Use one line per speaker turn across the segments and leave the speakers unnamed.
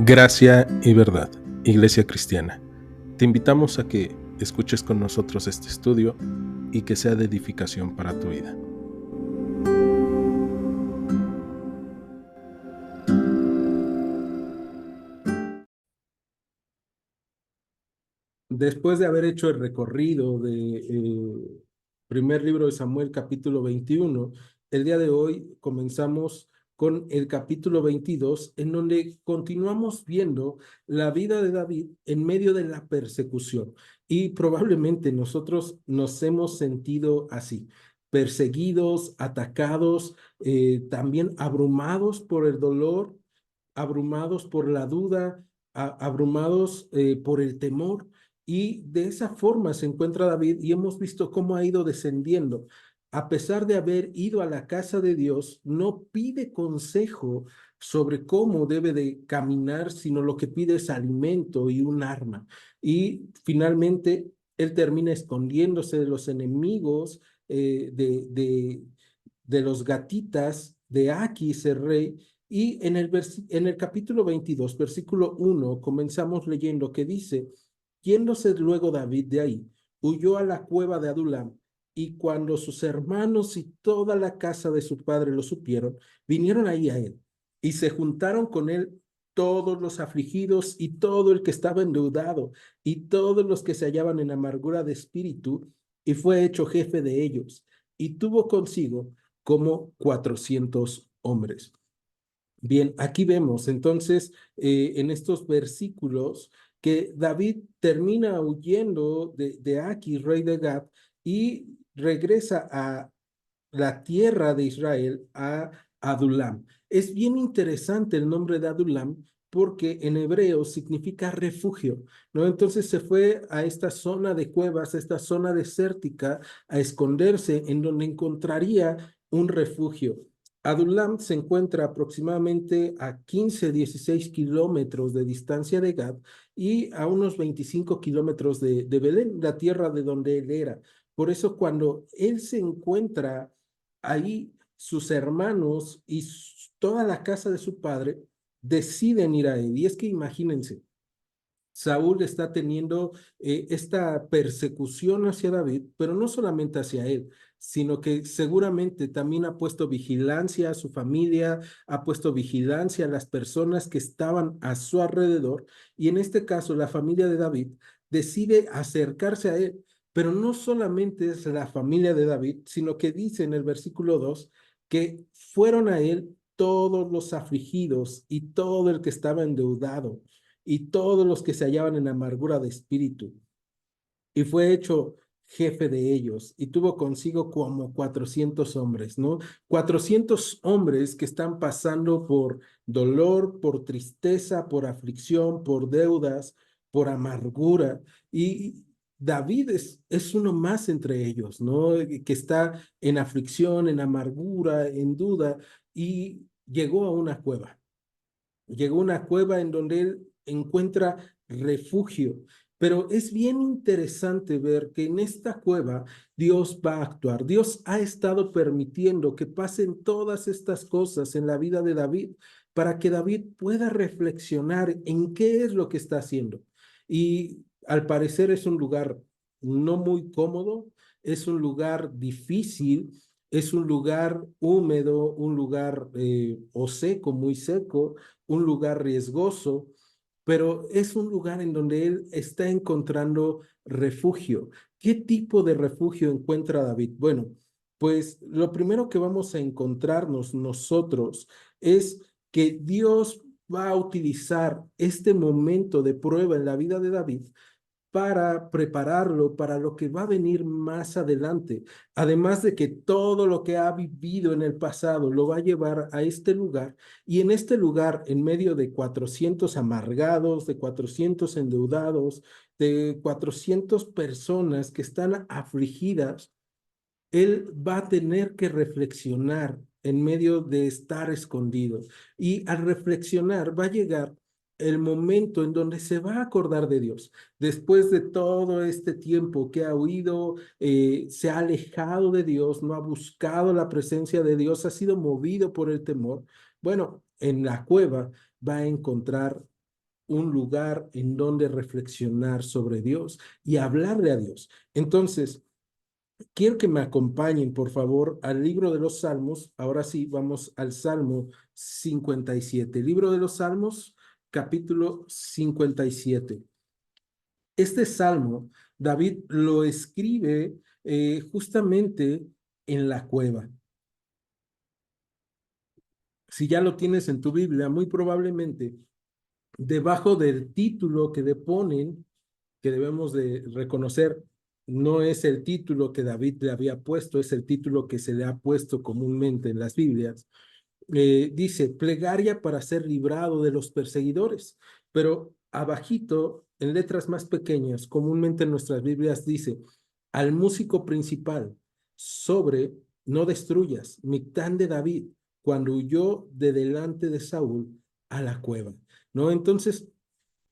Gracia y verdad, Iglesia Cristiana. Te invitamos a que escuches con nosotros este estudio y que sea de edificación para tu vida. Después de haber hecho el recorrido de primer libro de Samuel, capítulo 21, el día de hoy comenzamos con el capítulo 22, en donde continuamos viendo la vida de David en medio de la persecución. Y probablemente nosotros nos hemos sentido así, perseguidos, atacados, también abrumados por el dolor, abrumados por la duda, abrumados por el temor. Y de esa forma se encuentra David y hemos visto cómo ha ido descendiendo. A pesar de haber ido a la casa de Dios, no pide consejo sobre cómo debe de caminar, sino lo que pide es alimento y un arma. Y finalmente él termina escondiéndose de los enemigos, de los gatitas, de Aquis, el rey. Y en el capítulo 22, versículo 1, comenzamos leyendo que dice: Yéndose luego David de ahí, huyó a la cueva de Adulam, y cuando sus hermanos y toda la casa de su padre lo supieron, vinieron ahí a él, y se juntaron con él todos los afligidos y todo el que estaba endeudado, y todos los que se hallaban en amargura de espíritu, y fue hecho jefe de ellos, y tuvo consigo como 400 hombres. Bien, aquí vemos entonces en estos versículos que David termina huyendo de Aquis, rey de Gad, y regresa a la tierra de Israel, a Adulam. Es bien interesante el nombre de Adulam porque en hebreo significa refugio, ¿no? Entonces se fue a esta zona de cuevas, a esta zona desértica, a esconderse en donde encontraría un refugio. Adulam se encuentra aproximadamente a 15, 16 kilómetros de distancia de Gad y a unos 25 kilómetros de Belén, la tierra de donde él era. Por eso cuando él se encuentra ahí, sus hermanos y toda la casa de su padre deciden ir a él. Y es que imagínense, Saúl está teniendo esta persecución hacia David, pero no solamente hacia él, sino que seguramente también ha puesto vigilancia a su familia, ha puesto vigilancia a las personas que estaban a su alrededor, y en este caso la familia de David decide acercarse a él, pero no solamente es la familia de David, sino que dice en el versículo 2 que fueron a él todos los afligidos y todo el que estaba endeudado y todos los que se hallaban en amargura de espíritu, y fue hecho jefe de ellos, y tuvo consigo como 400 hombres, ¿no? 400 hombres que están pasando por dolor, por tristeza, por aflicción, por deudas, por amargura, y David es uno más entre ellos, ¿no? Que está en aflicción, en amargura, en duda, y llegó a una cueva. Llegó a una cueva en donde él encuentra refugio. Pero es bien interesante ver que en esta cueva Dios va a actuar. Dios ha estado permitiendo que pasen todas estas cosas en la vida de David para que David pueda reflexionar en qué es lo que está haciendo. Y al parecer es un lugar no muy cómodo, es un lugar difícil, es un lugar húmedo, un lugar o seco, muy seco, un lugar riesgoso, pero es un lugar en donde él está encontrando refugio. ¿Qué tipo de refugio encuentra David? Bueno, pues lo primero que vamos a encontrarnos nosotros es que Dios va a utilizar este momento de prueba en la vida de David para prepararlo para lo que va a venir más adelante. Además de que todo lo que ha vivido en el pasado lo va a llevar a este lugar, y en este lugar, en medio de 400 amargados, de 400 endeudados, de 400 personas que están afligidas, él va a tener que reflexionar en medio de estar escondido. Y al reflexionar va a llegar el momento en donde se va a acordar de Dios. Después de todo este tiempo que ha huido, se ha alejado de Dios, no ha buscado la presencia de Dios, ha sido movido por el temor. Bueno, en la cueva va a encontrar un lugar en donde reflexionar sobre Dios y hablarle a Dios. Entonces, quiero que me acompañen, por favor, al libro de los Salmos. Ahora sí, vamos al Salmo 57. Libro de los Salmos, capítulo 57. Este salmo, David lo escribe justamente en la cueva. Si ya lo tienes en tu Biblia, muy probablemente debajo del título que le ponen, que debemos de reconocer, no es el título que David le había puesto, es el título que se le ha puesto comúnmente en las Biblias. Dice, plegaria para ser librado de los perseguidores, pero abajito, en letras más pequeñas, comúnmente en nuestras Biblias dice, al músico principal, sobre, no destruyas, Mictán de David, cuando huyó de delante de Saúl a la cueva, ¿no? Entonces,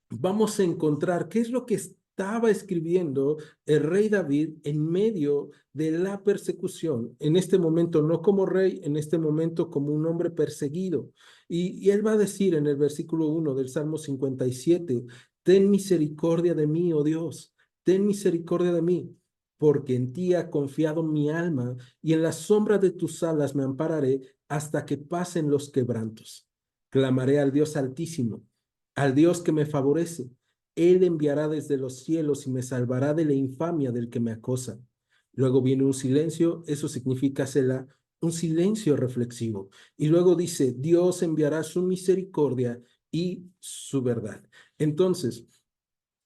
vamos a encontrar qué es lo que estaba escribiendo el rey David en medio de la persecución, en este momento no como rey, en este momento como un hombre perseguido. Y él va a decir en el versículo 1 del Salmo 57, ten misericordia de mí, oh Dios, ten misericordia de mí, porque en ti ha confiado mi alma y en la sombra de tus alas me ampararé hasta que pasen los quebrantos. Clamaré al Dios Altísimo, al Dios que me favorece. Él enviará desde los cielos y me salvará de la infamia del que me acosa. Luego viene un silencio, eso significa Selah, un silencio reflexivo. Y luego dice, Dios enviará su misericordia y su verdad. Entonces,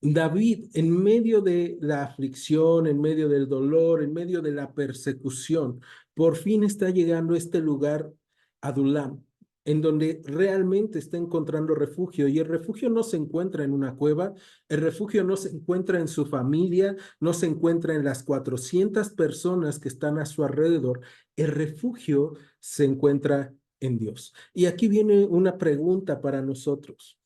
David, en medio de la aflicción, en medio del dolor, en medio de la persecución, por fin está llegando a este lugar, Adulam, en donde realmente está encontrando refugio. Y el refugio no se encuentra en una cueva, el refugio no se encuentra en su familia, no se encuentra en las 400 personas que están a su alrededor. El refugio se encuentra en Dios. Y aquí viene una pregunta para nosotros.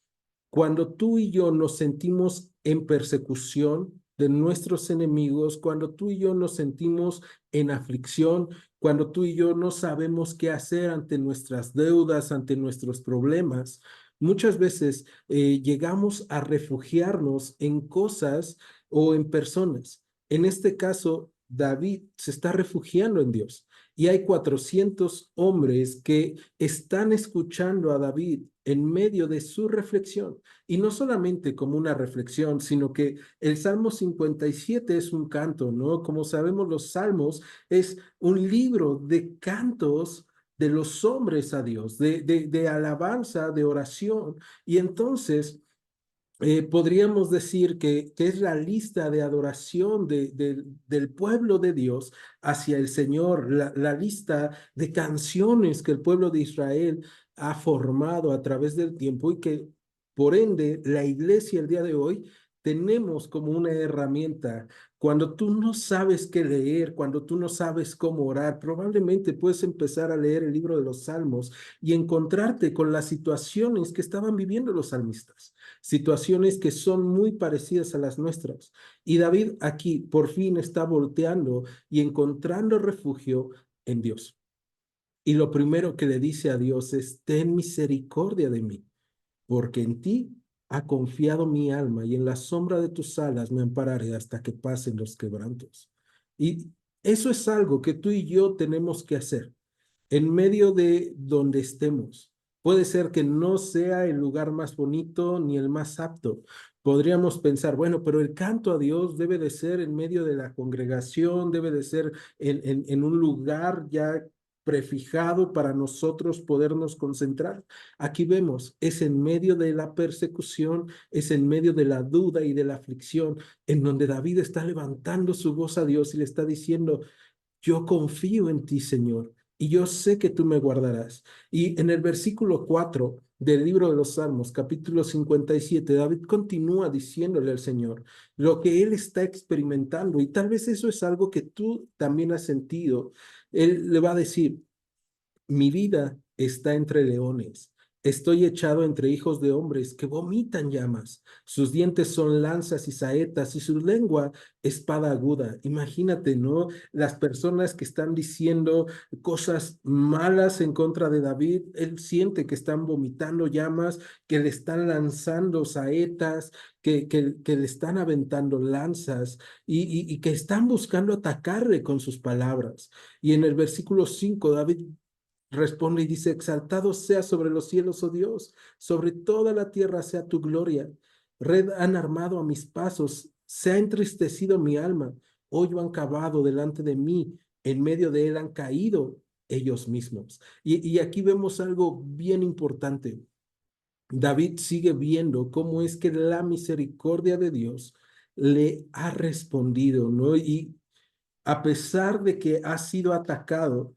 Cuando tú y yo nos sentimos en persecución de nuestros enemigos, cuando tú y yo nos sentimos en aflicción, cuando tú y yo no sabemos qué hacer ante nuestras deudas, ante nuestros problemas, muchas veces llegamos a refugiarnos en cosas o en personas. En este caso, David se está refugiando en Dios. Y hay 400 hombres que están escuchando a David en medio de su reflexión. Y no solamente como una reflexión, sino que el Salmo 57 es un canto, ¿no? Como sabemos, los salmos es un libro de cantos de los hombres a Dios, de alabanza, de oración. Y entonces podríamos decir que es la lista de adoración del pueblo de Dios hacia el Señor, la lista de canciones que el pueblo de Israel ha formado a través del tiempo y que por ende la iglesia el día de hoy tenemos como una herramienta. Cuando tú no sabes qué leer, cuando tú no sabes cómo orar, probablemente puedes empezar a leer el libro de los Salmos y encontrarte con las situaciones que estaban viviendo los salmistas, situaciones que son muy parecidas a las nuestras. Y David aquí por fin está volteando y encontrando refugio en Dios. Y lo primero que le dice a Dios es, ten misericordia de mí, porque en ti ha confiado mi alma y en la sombra de tus alas me ampararé hasta que pasen los quebrantos. Y eso es algo que tú y yo tenemos que hacer en medio de donde estemos. Puede ser que no sea el lugar más bonito ni el más apto. Podríamos pensar, bueno, pero el canto a Dios debe de ser en medio de la congregación, debe de ser en un lugar ya prefijado para nosotros podernos concentrar. Aquí vemos, es en medio de la persecución, es en medio de la duda y de la aflicción, en donde David está levantando su voz a Dios y le está diciendo, yo confío en ti, Señor, y yo sé que tú me guardarás. Y en el versículo 4 del libro de los Salmos, capítulo 57, David continúa diciéndole al Señor lo que él está experimentando, y tal vez eso es algo que tú también has sentido. Él le va a decir, mi vida está entre leones, Estoy echado entre hijos de hombres que vomitan llamas. Sus dientes son lanzas y saetas y su lengua espada aguda. Imagínate, ¿no? Las personas que están diciendo cosas malas en contra de David, él siente que están vomitando llamas, que le están lanzando saetas, que le están aventando lanzas y que están buscando atacarle con sus palabras. Y en el versículo 5 David responde y dice, exaltado sea sobre los cielos, oh Dios, sobre toda la tierra sea tu gloria. Red han armado a mis pasos, se ha entristecido mi alma, hoyo han cavado delante de mí, en medio de él han caído ellos mismos. Y aquí vemos algo bien importante. David sigue viendo cómo es que la misericordia de Dios le ha respondido, ¿no? Y a pesar de que ha sido atacado,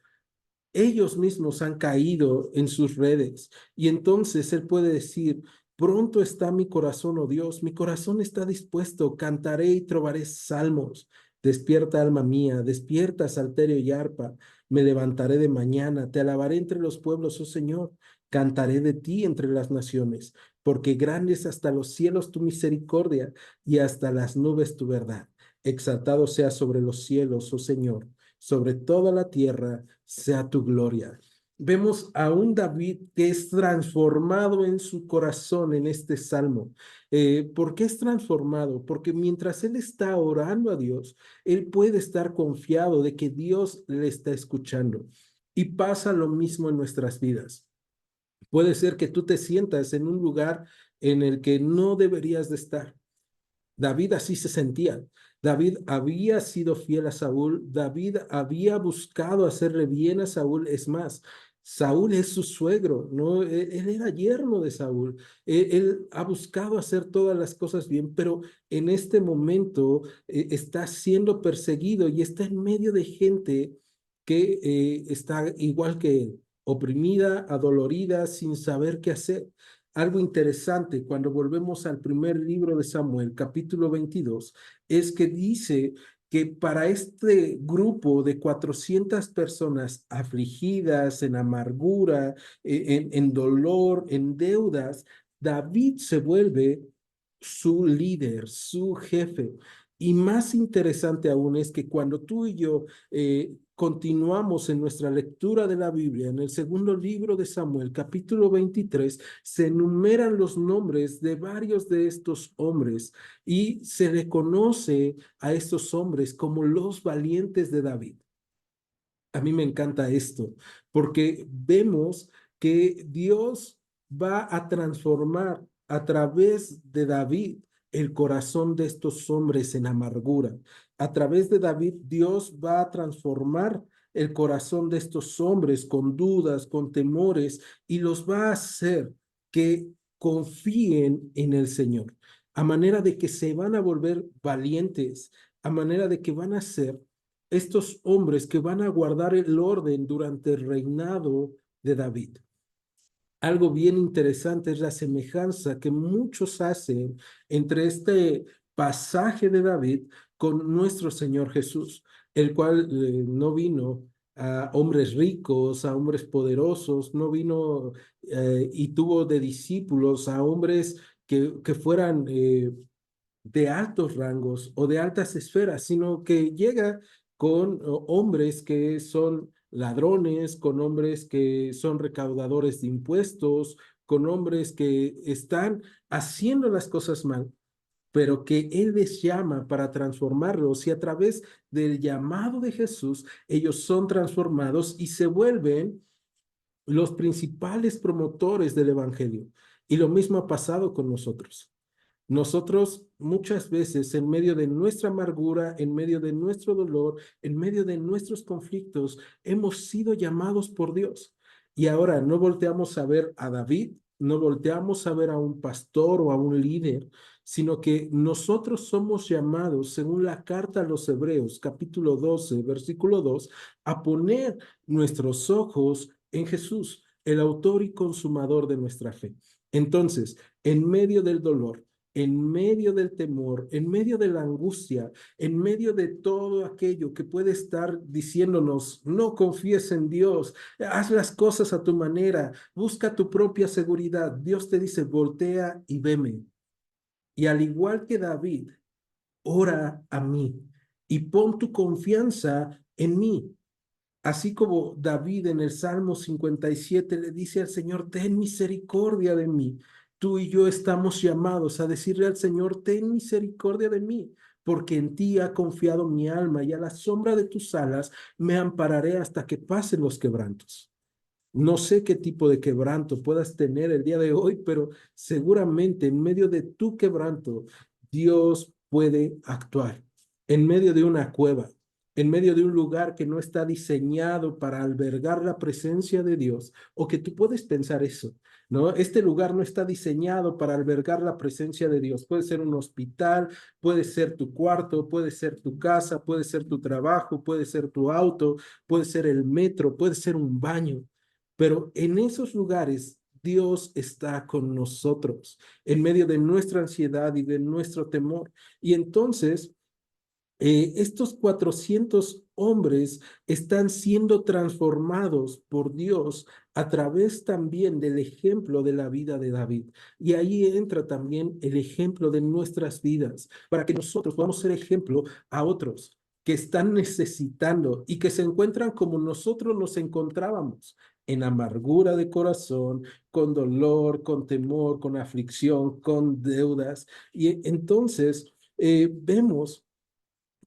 ellos mismos han caído en sus redes. Y entonces él puede decir, pronto está mi corazón, oh Dios, mi corazón está dispuesto, cantaré y trovaré salmos. Despierta, alma mía, despierta, salterio y arpa. Me levantaré de mañana, te alabaré entre los pueblos, oh Señor. Cantaré de ti entre las naciones, porque grande es hasta los cielos tu misericordia y hasta las nubes tu verdad. Exaltado sea sobre los cielos, oh Señor, sobre toda la tierra sea tu gloria. Vemos a un David que es transformado en su corazón en este salmo. ¿Por qué es transformado? Porque mientras él está orando a Dios, él puede estar confiado de que Dios le está escuchando. Y pasa lo mismo en nuestras vidas. Puede ser que tú te sientas en un lugar en el que no deberías de estar. David así se sentía. David había sido fiel a Saúl. David había buscado hacerle bien a Saúl. Es más, Saúl es su suegro, ¿no? Él era yerno de Saúl. Él ha buscado hacer todas las cosas bien, pero en este momento está siendo perseguido y está en medio de gente que está igual que él, oprimida, adolorida, sin saber qué hacer. Algo interesante cuando volvemos al primer libro de Samuel, capítulo 22, es que dice que para este grupo de 400 personas afligidas en amargura, en dolor, en deudas, David se vuelve su líder, su jefe. Y más interesante aún es que cuando tú y yo continuamos en nuestra lectura de la Biblia, en el segundo libro de Samuel, capítulo 23, se enumeran los nombres de varios de estos hombres y se reconoce a estos hombres como los valientes de David. A mí me encanta esto, porque vemos que Dios va a transformar a través de David el corazón de estos hombres en amargura. A través de David, Dios va a transformar el corazón de estos hombres con dudas, con temores, y los va a hacer que confíen en el Señor, a manera de que se van a volver valientes, a manera de que van a ser estos hombres que van a guardar el orden durante el reinado de David. Algo bien interesante es la semejanza que muchos hacen entre este pasaje de David con nuestro Señor Jesús, el cual no vino a hombres ricos, a hombres poderosos, no vino y tuvo de discípulos a hombres que fueran de altos rangos o de altas esferas, sino que llega con hombres que son ladrones, con hombres que son recaudadores de impuestos, con hombres que están haciendo las cosas mal, pero que Él les llama para transformarlos y a través del llamado de Jesús, ellos son transformados y se vuelven los principales promotores del Evangelio. Y lo mismo ha pasado con nosotros. Nosotros muchas veces en medio de nuestra amargura, en medio de nuestro dolor, en medio de nuestros conflictos, hemos sido llamados por Dios. Y ahora no volteamos a ver a David, no volteamos a ver a un pastor o a un líder, sino que nosotros somos llamados, según la carta a los Hebreos, capítulo 12, versículo 2, a poner nuestros ojos en Jesús, el autor y consumador de nuestra fe. Entonces, en medio del dolor, en medio del temor, en medio de la angustia, en medio de todo aquello que puede estar diciéndonos, no confíes en Dios, haz las cosas a tu manera, busca tu propia seguridad. Dios te dice, voltea y veme. Y al igual que David, ora a mí y pon tu confianza en mí. Así como David en el Salmo 57 le dice al Señor, ten misericordia de mí. Tú y yo estamos llamados a decirle al Señor, ten misericordia de mí, porque en ti ha confiado mi alma y a la sombra de tus alas me ampararé hasta que pasen los quebrantos. No sé qué tipo de quebranto puedas tener el día de hoy, pero seguramente en medio de tu quebranto, Dios puede actuar. En medio de una cueva, en medio de un lugar que no está diseñado para albergar la presencia de Dios, o que tú puedes pensar eso, ¿no? Este lugar no está diseñado para albergar la presencia de Dios. Puede ser un hospital, puede ser tu cuarto, puede ser tu casa, puede ser tu trabajo, puede ser tu auto, puede ser el metro, puede ser un baño. Pero en esos lugares Dios está con nosotros en medio de nuestra ansiedad y de nuestro temor. Y entonces estos 400 hombres están siendo transformados por Dios a través también del ejemplo de la vida de David. Y ahí entra también el ejemplo de nuestras vidas, para que nosotros podamos ser ejemplo a otros que están necesitando y que se encuentran como nosotros nos encontrábamos, en amargura de corazón, con dolor, con temor, con aflicción, con deudas. Y entonces vemos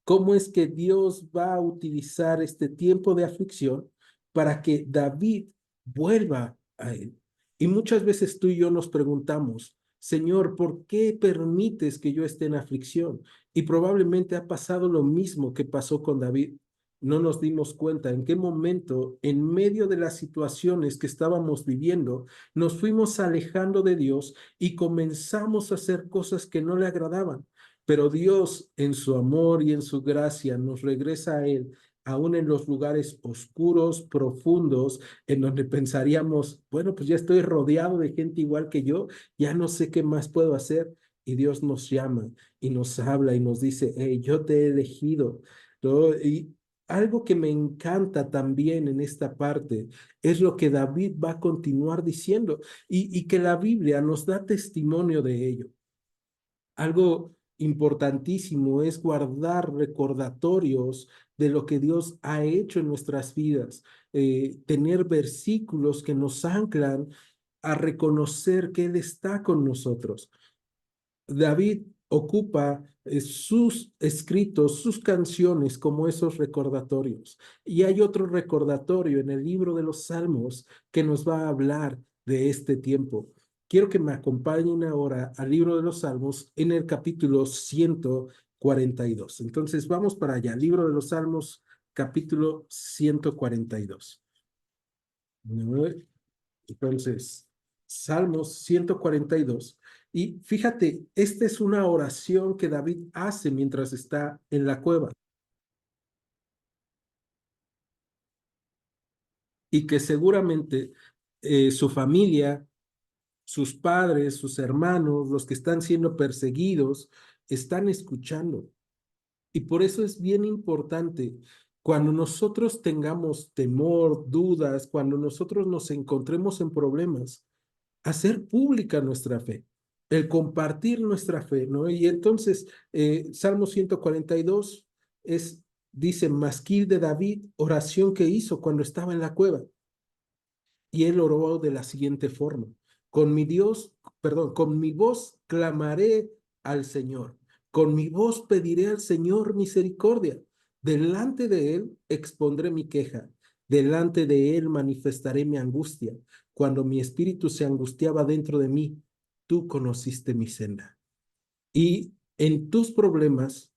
cómo es que Dios va a utilizar este tiempo de aflicción para que David vuelva a él. Y muchas veces tú y yo nos preguntamos, Señor, ¿por qué permites que yo esté en aflicción? Y probablemente ha pasado lo mismo que pasó con David. No nos dimos cuenta en qué momento, en medio de las situaciones que estábamos viviendo, nos fuimos alejando de Dios y comenzamos a hacer cosas que no le agradaban. Pero Dios, en su amor y en su gracia, nos regresa a Él, aún en los lugares oscuros, profundos, en donde pensaríamos, bueno, pues ya estoy rodeado de gente igual que yo, ya no sé qué más puedo hacer. Y Dios nos llama y nos habla y nos dice, hey, yo te he elegido, ¿no? Y algo que me encanta también en esta parte es lo que David va a continuar diciendo y que la Biblia nos da testimonio de ello. Algo importantísimo es guardar recordatorios de lo que Dios ha hecho en nuestras vidas, tener versículos que nos anclan a reconocer que Él está con nosotros. David ocupa sus escritos, sus canciones como esos recordatorios. Y hay otro recordatorio en el libro de los Salmos que nos va a hablar de este tiempo. Quiero que me acompañen ahora al libro de los Salmos en el capítulo 142. Entonces vamos para allá, libro de los Salmos, capítulo 142. ¿No? Entonces, Salmos 142. Y fíjate, esta es una oración que David hace mientras está en la cueva y que seguramente su familia, sus padres, sus hermanos, los que están siendo perseguidos, están escuchando. Y por eso es bien importante cuando nosotros tengamos temor, dudas, cuando nosotros nos encontremos en problemas, hacer pública nuestra fe, el compartir nuestra fe, ¿no? Y entonces, Salmo 142 es, dice, masquil de David, oración que hizo cuando estaba en la cueva. Y él oró de la siguiente forma, con mi Dios, perdón, con mi voz clamaré al Señor, con mi voz pediré al Señor misericordia, delante de él expondré mi queja, delante de él manifestaré mi angustia, cuando mi espíritu se angustiaba dentro de mí, tú conociste mi senda. Y en tus problemas,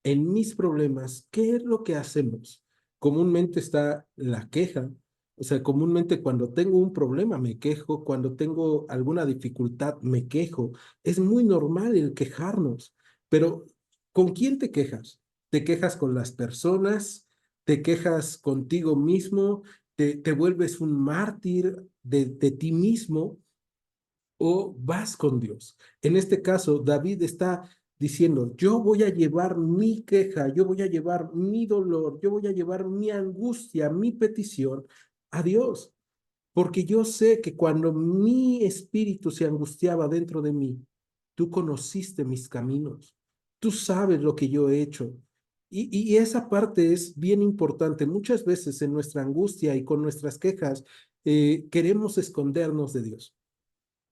en mis problemas, ¿qué es lo que hacemos? Comúnmente está la queja, o sea, comúnmente cuando tengo un problema me quejo, cuando tengo alguna dificultad me quejo. Es muy normal el quejarnos, pero ¿con quién te quejas? ¿Te quejas con las personas? ¿Te quejas contigo mismo? ¿Te vuelves un mártir de ti mismo? o vas con Dios. En este caso, David está diciendo, yo voy a llevar mi queja, yo voy a llevar mi dolor, yo voy a llevar mi angustia, mi petición a Dios, porque yo sé que cuando mi espíritu se angustiaba dentro de mí, tú conociste mis caminos, tú sabes lo que yo he hecho. Y esa parte es bien importante. Muchas veces en nuestra angustia y con nuestras quejas queremos escondernos de Dios.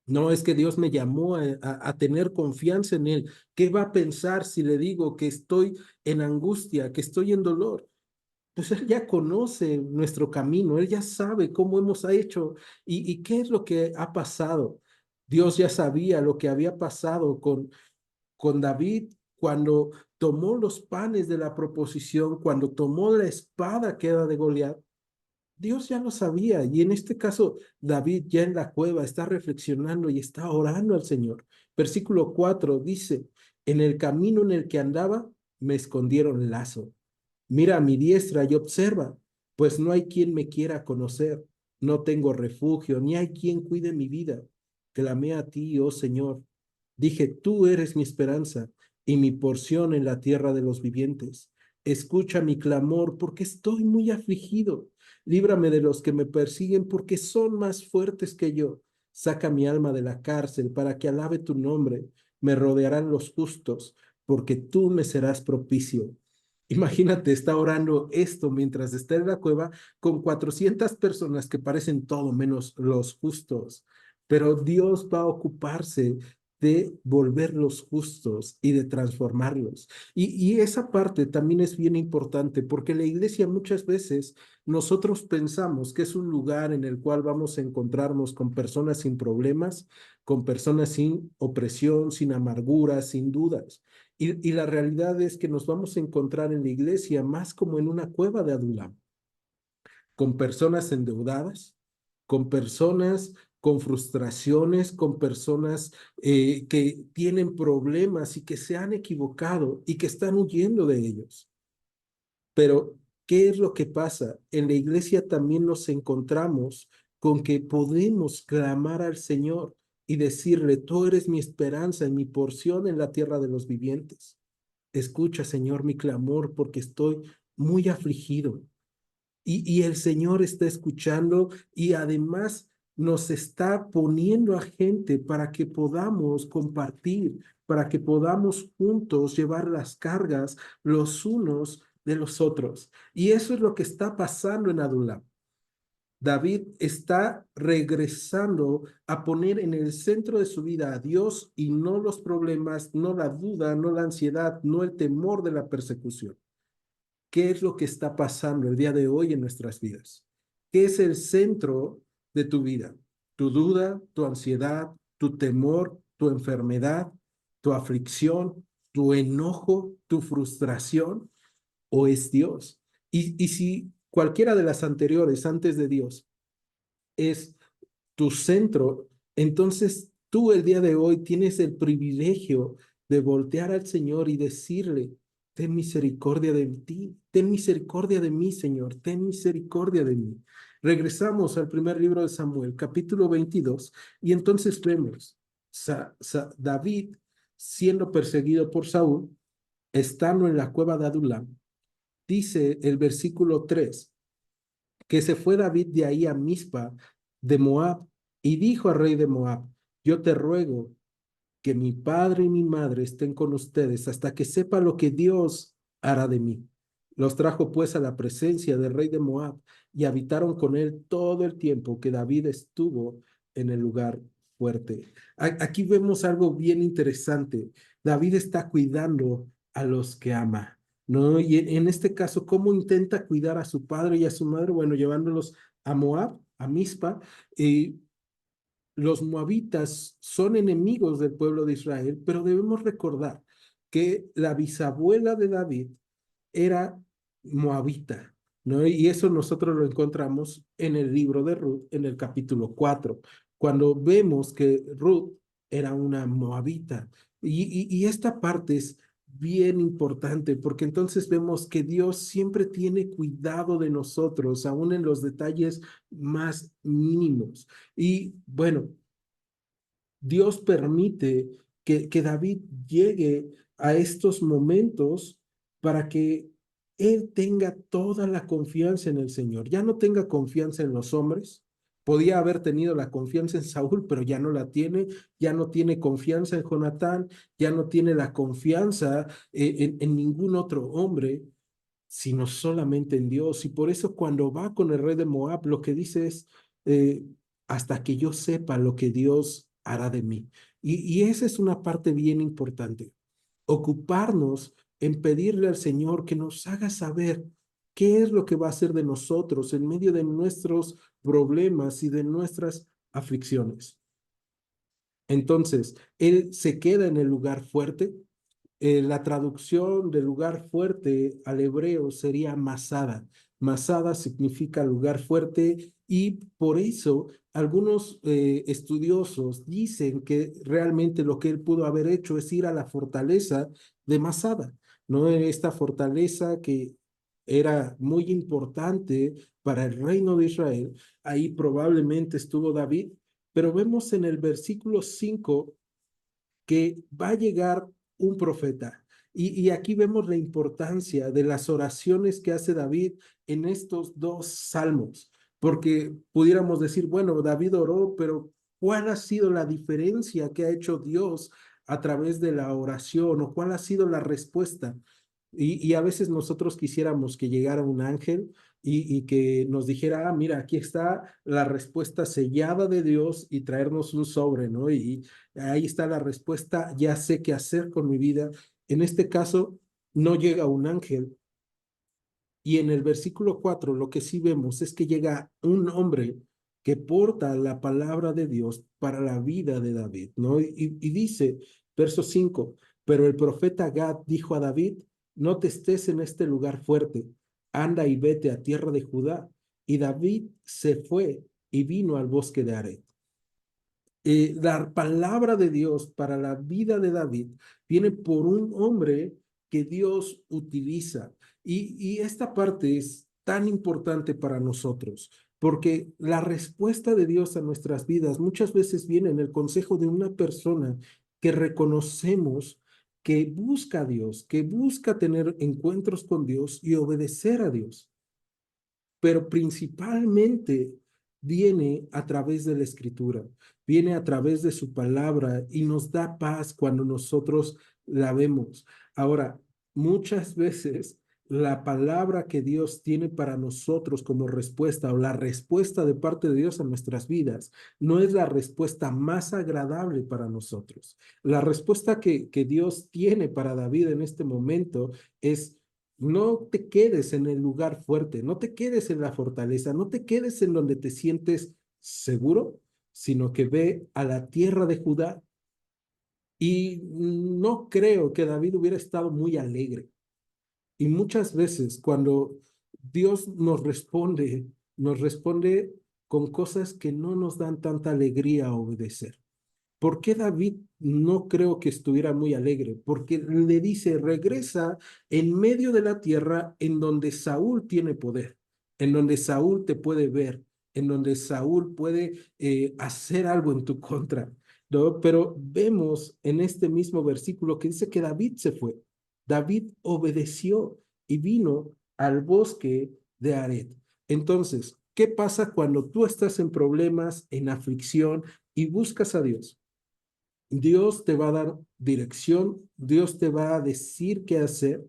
No, es que Dios me llamó a tener confianza en Él. ¿Qué va a pensar si le digo que estoy en angustia, que estoy en dolor? Pues Él ya conoce nuestro camino, Él ya sabe cómo hemos hecho y qué es lo que ha pasado. Dios ya sabía lo que había pasado con David cuando tomó los panes de la proposición, cuando tomó la espada que era de Goliat. Dios ya lo sabía y en este caso David ya en la cueva está reflexionando y está orando al Señor. Versículo 4 dice, en el camino en el que andaba me escondieron lazo. Mira a mi diestra y observa, pues no hay quien me quiera conocer. No tengo refugio, ni hay quien cuide mi vida. Clamé a ti, oh Señor. Dije, tú eres mi esperanza y mi porción en la tierra de los vivientes. Escucha mi clamor porque estoy muy afligido. Líbrame de los que me persiguen porque son más fuertes que yo. Saca mi alma de la cárcel para que alabe tu nombre. Me rodearán los justos porque tú me serás propicio. Imagínate, está orando esto mientras está en la cueva con 400 personas que parecen todo menos los justos. Pero Dios va a ocuparse de volverlos justos y de transformarlos. Y esa parte también es bien importante porque la iglesia muchas veces nosotros pensamos que es un lugar en el cual vamos a encontrarnos con personas sin problemas, con personas sin opresión, sin amargura, sin dudas. Y la realidad es que nos vamos a encontrar en la iglesia más como en una cueva de Adulam, con personas endeudadas, con personas con frustraciones, con personas que tienen problemas y que se han equivocado y que están huyendo de ellos. Pero, ¿qué es lo que pasa? En la iglesia también nos encontramos con que podemos clamar al Señor y decirle, tú eres mi esperanza y mi porción en la tierra de los vivientes. Escucha, Señor, mi clamor porque estoy muy afligido. Y el Señor está escuchando y además nos está poniendo a gente para que podamos compartir, para que podamos juntos llevar las cargas los unos de los otros. Y eso es lo que está pasando en Adulam. David está regresando a poner en el centro de su vida a Dios y no los problemas, no la duda, no la ansiedad, no el temor de la persecución. ¿Qué es lo que está pasando el día de hoy en nuestras vidas? ¿Qué es el centro de tu vida? ¿Tu duda, tu ansiedad, tu temor, tu enfermedad, tu aflicción, tu enojo, tu frustración? ¿O es Dios? Y si cualquiera de las anteriores antes de Dios es tu centro, entonces tú el día de hoy tienes el privilegio de voltear al Señor y decirle, ten misericordia de ti, ten misericordia de mí, Señor, ten misericordia de mí. Regresamos al primer libro de Samuel, capítulo 22, y entonces vemos David siendo perseguido por Saúl, estando en la cueva de Adulam. Dice el versículo 3 que se fue David de ahí a Mizpa de Moab y dijo al rey de Moab, yo te ruego que mi padre y mi madre estén con ustedes hasta que sepa lo que Dios hará de mí. Los trajo pues a la presencia del rey de Moab y habitaron con él todo el tiempo que David estuvo en el lugar fuerte. Aquí vemos algo bien interesante. David está cuidando a los que ama, ¿no? Y en este caso, ¿cómo intenta cuidar a su padre y a su madre? Bueno, llevándolos a Moab, a Mizpa, y los moabitas son enemigos del pueblo de Israel, pero debemos recordar que la bisabuela de David era moabita, ¿no? Y eso nosotros lo encontramos en el libro de Ruth, en el capítulo 4, cuando vemos que Ruth era una moabita. Y esta parte es bien importante porque entonces vemos que Dios siempre tiene cuidado de nosotros, aún en los detalles más mínimos. Y bueno, Dios permite que David llegue a estos momentos para que él tenga toda la confianza en el Señor. Ya no tenga confianza en los hombres. Podía haber tenido la confianza en Saúl, pero ya no la tiene. Ya no tiene confianza en Jonatán. Ya no tiene la confianza en ningún otro hombre, sino solamente en Dios. Y por eso cuando va con el rey de Moab, lo que dice es, eh, hasta que yo sepa lo que Dios hará de mí. Y esa es una parte bien importante. Ocuparnos en pedirle al Señor que nos haga saber qué es lo que va a hacer de nosotros en medio de nuestros problemas y de nuestras aflicciones. Entonces, Él se queda en el lugar fuerte. La traducción de lugar fuerte al hebreo sería Masada. Masada significa lugar fuerte y por eso algunos estudiosos dicen que realmente lo que él pudo haber hecho es ir a la fortaleza de Masada, ¿no? Esta fortaleza que era muy importante para el reino de Israel. Ahí probablemente estuvo David, pero vemos en el versículo 5 que va a llegar un profeta. Y aquí vemos la importancia de las oraciones que hace David en estos dos salmos, porque pudiéramos decir, bueno, David oró, pero ¿cuál ha sido la diferencia que ha hecho Dios a través de la oración o cuál ha sido la respuesta? Y a veces nosotros quisiéramos que llegara un ángel y que nos dijera, ah, mira, aquí está la respuesta sellada de Dios y traernos un sobre, ¿no? Y ahí está la respuesta, ya sé qué hacer con mi vida. En este caso, no llega un ángel. Y en el versículo 4 lo que sí vemos es que llega un hombre que porta la palabra de Dios para la vida de David, ¿no? Y dice, verso 5, pero el profeta Gad dijo a David, no te estés en este lugar fuerte, anda y vete a tierra de Judá. Y David se fue y vino al bosque de Aret. La palabra de Dios para la vida de David viene por un hombre que Dios utiliza. Y esta parte es tan importante para nosotros, porque la respuesta de Dios a nuestras vidas muchas veces viene en el consejo de una persona que reconocemos que busca a Dios, que busca tener encuentros con Dios y obedecer a Dios, pero principalmente viene a través de la escritura, viene a través de su palabra y nos da paz cuando nosotros la vemos. Ahora, muchas veces la palabra que Dios tiene para nosotros como respuesta o la respuesta de parte de Dios a nuestras vidas no es la respuesta más agradable para nosotros. La respuesta que Dios tiene para David en este momento es: no te quedes en el lugar fuerte, no te quedes en la fortaleza, no te quedes en donde te sientes seguro, sino que ve a la tierra de Judá. Y no creo que David hubiera estado muy alegre. Y muchas veces cuando Dios nos responde con cosas que no nos dan tanta alegría a obedecer. ¿Por qué David no creo que estuviera muy alegre? Porque le dice, regresa en medio de la tierra en donde Saúl tiene poder, en donde Saúl te puede ver, en donde Saúl puede hacer algo en tu contra, ¿no? Pero vemos en este mismo versículo que dice que David se fue. David obedeció y vino al bosque de Aret. Entonces, ¿qué pasa cuando tú estás en problemas, en aflicción y buscas a Dios? Dios te va a dar dirección, Dios te va a decir qué hacer,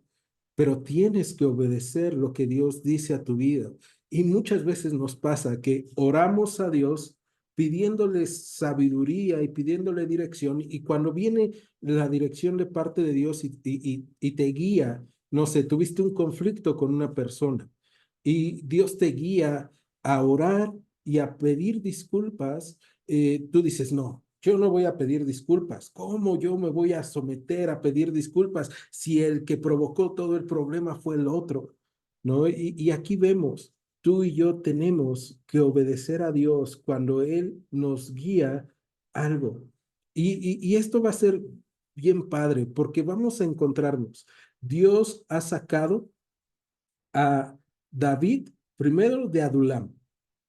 pero tienes que obedecer lo que Dios dice a tu vida. Y muchas veces nos pasa que oramos a Dios pidiéndole sabiduría y pidiéndole dirección, y cuando viene la dirección de parte de Dios y te guía, no sé, tuviste un conflicto con una persona y Dios te guía a orar y a pedir disculpas, tú dices, no, yo no voy a pedir disculpas. ¿Cómo yo me voy a someter a pedir disculpas si el que provocó todo el problema fue el otro? ¿No? Y aquí vemos, tú y yo tenemos que obedecer a Dios cuando Él nos guía algo. Y esto va a ser bien padre porque vamos a encontrarnos. Dios ha sacado a David primero de Adulam,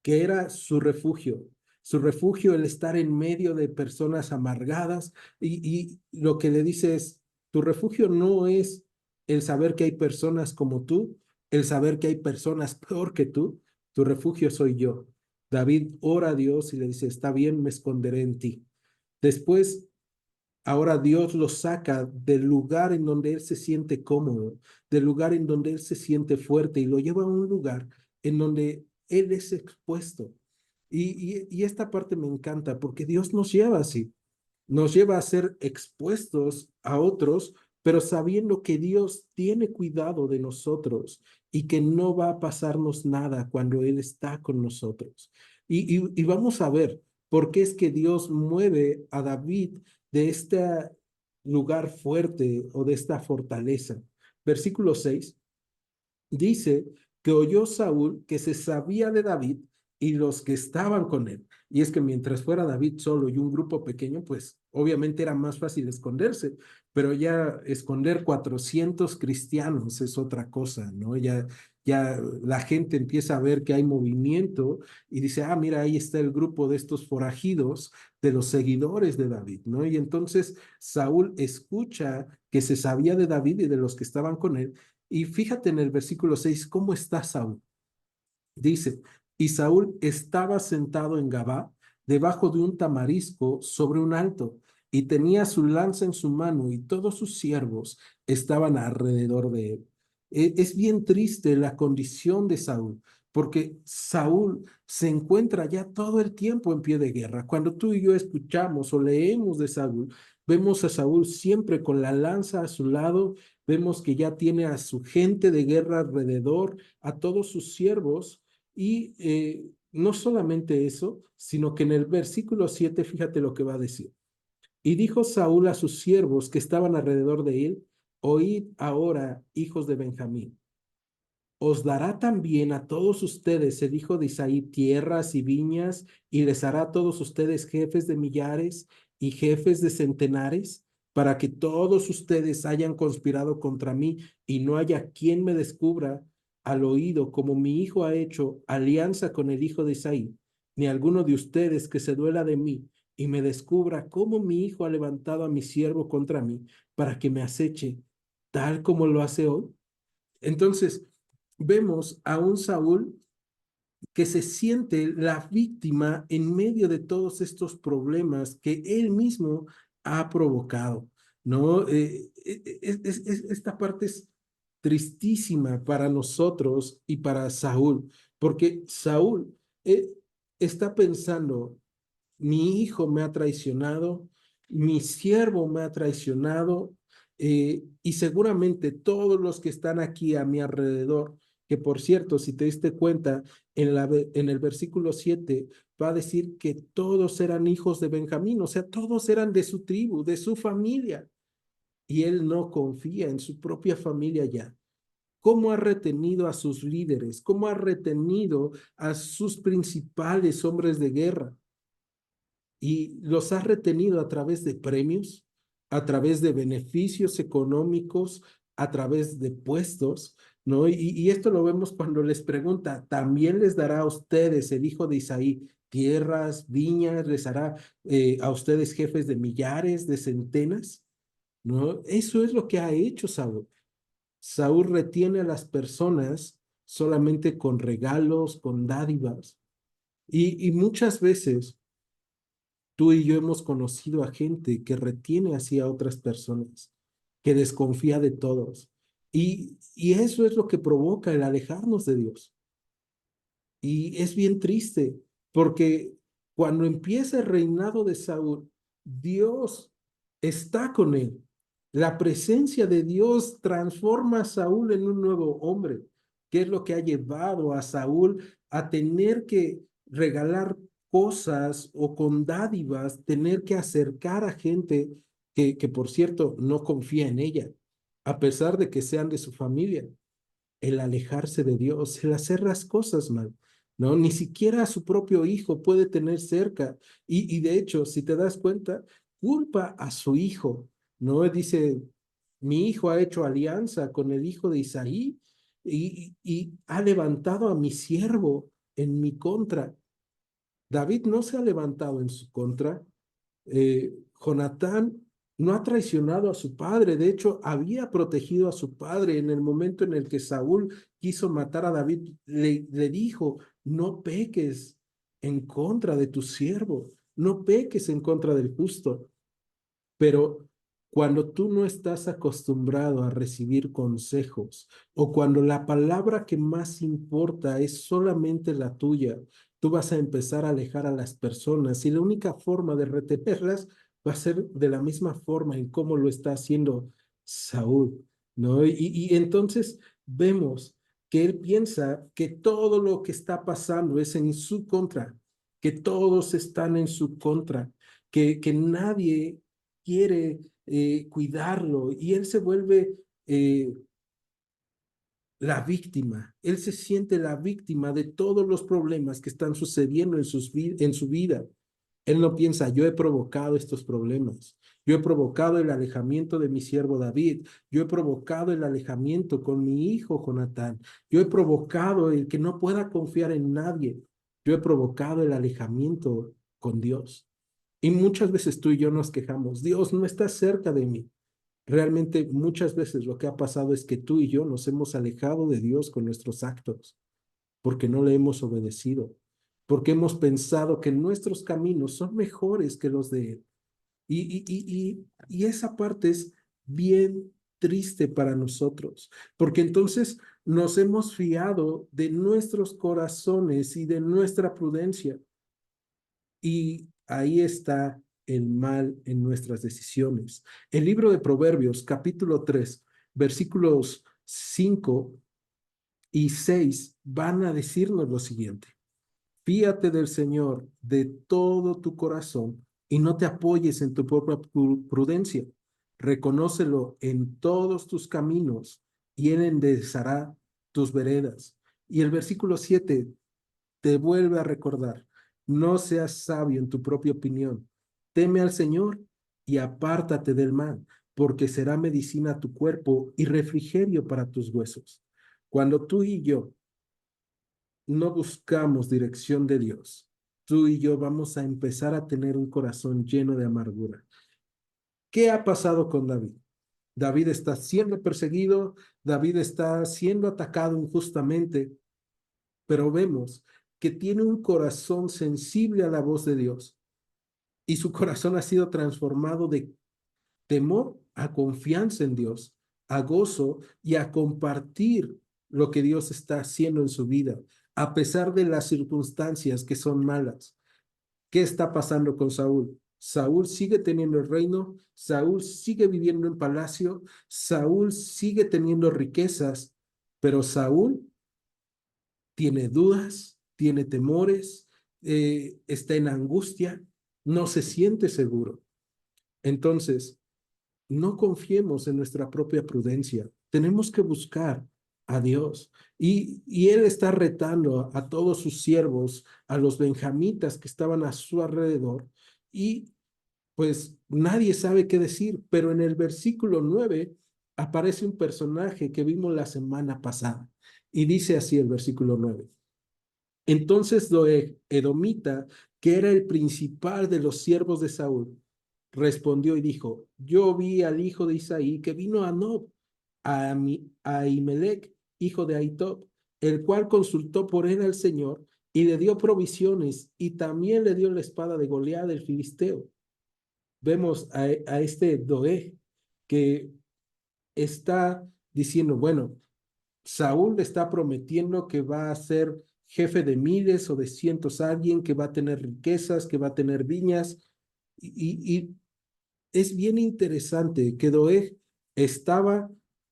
que era su refugio. su refugio el estar en medio de personas amargadas y lo que le dice es, tu refugio no es el saber que hay personas como tú, el saber que hay personas peor que tú, tu refugio soy yo. David ora a Dios y le dice, está bien, me esconderé en ti. Después, ahora Dios lo saca del lugar en donde él se siente cómodo, del lugar en donde él se siente fuerte y lo lleva a un lugar en donde él es expuesto. Y esta parte me encanta porque Dios nos lleva así, nos lleva a ser expuestos a otros, pero sabiendo que Dios tiene cuidado de nosotros y que no va a pasarnos nada cuando Él está con nosotros. Y vamos a ver por qué es que Dios mueve a David de este lugar fuerte o de esta fortaleza. Versículo 6 dice que oyó Saúl que se sabía de David y los que estaban con él. Y es que mientras fuera David solo y un grupo pequeño, pues obviamente era más fácil esconderse, pero ya esconder 400 cristianos es otra cosa, ¿no? Ya la gente empieza a ver que hay movimiento y dice, ah, mira, ahí está el grupo de estos forajidos, de los seguidores de David, ¿no? Y entonces Saúl escucha que se sabía de David y de los que estaban con él y fíjate en el versículo 6 ¿cómo está Saúl? Dice, y Saúl estaba sentado en Gabá, debajo de un tamarisco sobre un alto, y tenía su lanza en su mano, y todos sus siervos estaban alrededor de él. Es bien triste la condición de Saúl, porque Saúl se encuentra ya todo el tiempo en pie de guerra. Cuando tú y yo escuchamos o leemos de Saúl, vemos a Saúl siempre con la lanza a su lado, vemos que ya tiene a su gente de guerra alrededor, a todos sus siervos, y no solamente eso, sino que en el versículo 7 fíjate lo que va a decir. Y dijo Saúl a sus siervos que estaban alrededor de él, oíd ahora, hijos de Benjamín. Os dará también a todos ustedes el hijo de Isaí tierras y viñas, y les hará a todos ustedes jefes de millares y jefes de centenares, para que todos ustedes hayan conspirado contra mí y no haya quien me descubra al oído, como mi hijo ha hecho alianza con el hijo de Isaí, ni alguno de ustedes que se duela de mí y me descubra cómo mi hijo ha levantado a mi siervo contra mí, para que me aceche, tal como lo hace hoy. Entonces, vemos a un Saúl que se siente la víctima en medio de todos estos problemas que él mismo ha provocado, ¿no? Esta parte es tristísima para nosotros y para Saúl, porque Saúl está pensando, mi hijo me ha traicionado, mi siervo me ha traicionado, y seguramente todos los que están aquí a mi alrededor, que por cierto, si te diste cuenta, en el versículo 7 va a decir que todos eran hijos de Benjamín, o sea, todos eran de su tribu, de su familia, y él no confía en su propia familia ya. ¿Cómo ha retenido a sus líderes? ¿Cómo ha retenido a sus principales hombres de guerra? Y los ha retenido a través de premios, a través de beneficios económicos, a través de puestos, ¿no? Y esto lo vemos cuando les pregunta, ¿también les dará a ustedes el hijo de Isaí tierras, viñas, les hará a ustedes jefes de millares, de centenas? ¿No? Eso es lo que ha hecho Saúl. Saúl retiene a las personas solamente con regalos, con dádivas. Y muchas veces tú y yo hemos conocido a gente que retiene así a otras personas, que desconfía de todos. Y eso es lo que provoca el alejarnos de Dios. Y es bien triste, porque cuando empieza el reinado de Saúl, Dios está con él. La presencia de Dios transforma a Saúl en un nuevo hombre, que es lo que ha llevado a Saúl a tener que regalar cosas o con dádivas, tener que acercar a gente que por cierto, no confía en ella, a pesar de que sean de su familia. El alejarse de Dios, el hacer las cosas mal, ¿no? Ni siquiera a su propio hijo puede tener cerca. Y de hecho, si te das cuenta, culpa a su hijo, ¿no? Dice, mi hijo ha hecho alianza con el hijo de Isaí y ha levantado a mi siervo en mi contra. David no se ha levantado en su contra. Jonatán no ha traicionado a su padre, de hecho había protegido a su padre en el momento en el que Saúl quiso matar a David, le dijo, no peques en contra de tu siervo, no peques en contra del justo. Pero cuando tú no estás acostumbrado a recibir consejos o cuando la palabra que más importa es solamente la tuya, tú vas a empezar a alejar a las personas y la única forma de retenerlas va a ser de la misma forma en cómo lo está haciendo Saúl, ¿no? Y entonces vemos que él piensa que todo lo que está pasando es en su contra, que todos están en su contra, que nadie quiere cuidarlo y él se vuelve la víctima. Él se siente la víctima de todos los problemas que están sucediendo en su vida. Él no piensa, yo he provocado estos problemas. Yo he provocado el alejamiento de mi siervo David. Yo he provocado el alejamiento con mi hijo Jonatán. Yo he provocado el que no pueda confiar en nadie. Yo he provocado el alejamiento con Dios. Y muchas veces tú y yo nos quejamos, Dios no está cerca de mí. Realmente muchas veces lo que ha pasado es que tú y yo nos hemos alejado de Dios con nuestros actos, porque no le hemos obedecido, porque hemos pensado que nuestros caminos son mejores que los de Él. Y esa parte es bien triste para nosotros, porque entonces nos hemos fiado de nuestros corazones y de nuestra prudencia. Y ahí está el mal en nuestras decisiones. El libro de Proverbios, capítulo 3, versículos 5 y 6 van a decirnos lo siguiente. Fíate del Señor de todo tu corazón y no te apoyes en tu propia prudencia. Reconócelo en todos tus caminos y Él enderezará tus veredas. Y el versículo 7 te vuelve a recordar, no seas sabio en tu propia opinión, teme al Señor y apártate del mal, porque será medicina a tu cuerpo y refrigerio para tus huesos. Cuando tú y yo no buscamos dirección de Dios, tú y yo vamos a empezar a tener un corazón lleno de amargura. ¿Qué ha pasado con David? David está siendo perseguido, David está siendo atacado injustamente, pero vemos que tiene un corazón sensible a la voz de Dios y su corazón ha sido transformado de temor a confianza en Dios, a gozo y a compartir lo que Dios está haciendo en su vida, a pesar de las circunstancias que son malas. ¿Qué está pasando con Saúl? Saúl sigue teniendo el reino, Saúl sigue viviendo en palacio, Saúl sigue teniendo riquezas, pero Saúl tiene dudas, tiene temores, está en angustia, no se siente seguro. Entonces, no confiemos en nuestra propia prudencia. Tenemos que buscar a Dios. Y Él está retando a todos sus siervos, a los benjamitas que estaban a su alrededor. Y pues nadie sabe qué decir, pero en el versículo 9 aparece un personaje que vimos la semana pasada. Y dice así el versículo 9. Entonces Doeg, edomita, que era el principal de los siervos de Saúl, respondió y dijo, yo vi al hijo de Isaí que vino a Nob, a Ahimelech, hijo de Ahitob, el cual consultó por él al Señor y le dio provisiones y también le dio la espada de Goliat el filisteo. Vemos a este Doeg que está diciendo, bueno, Saúl le está prometiendo que va a ser jefe de miles o de cientos, alguien que va a tener riquezas, que va a tener viñas. Y es bien interesante que Doeg estaba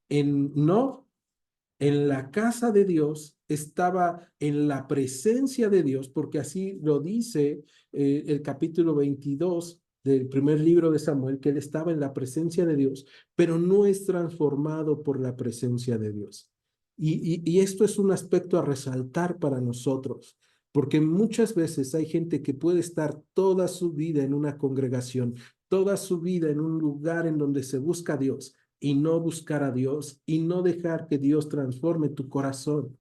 en Nob, en la casa de Dios, estaba en la presencia de Dios, porque así lo dice el capítulo 22 del primer libro de Samuel, que él estaba en la presencia de Dios, pero no es transformado por la presencia de Dios. Y esto es un aspecto a resaltar para nosotros, porque muchas veces hay gente que puede estar toda su vida en una congregación, toda su vida en un lugar en donde se busca a Dios, y no buscar a Dios y no dejar que Dios transforme tu corazón.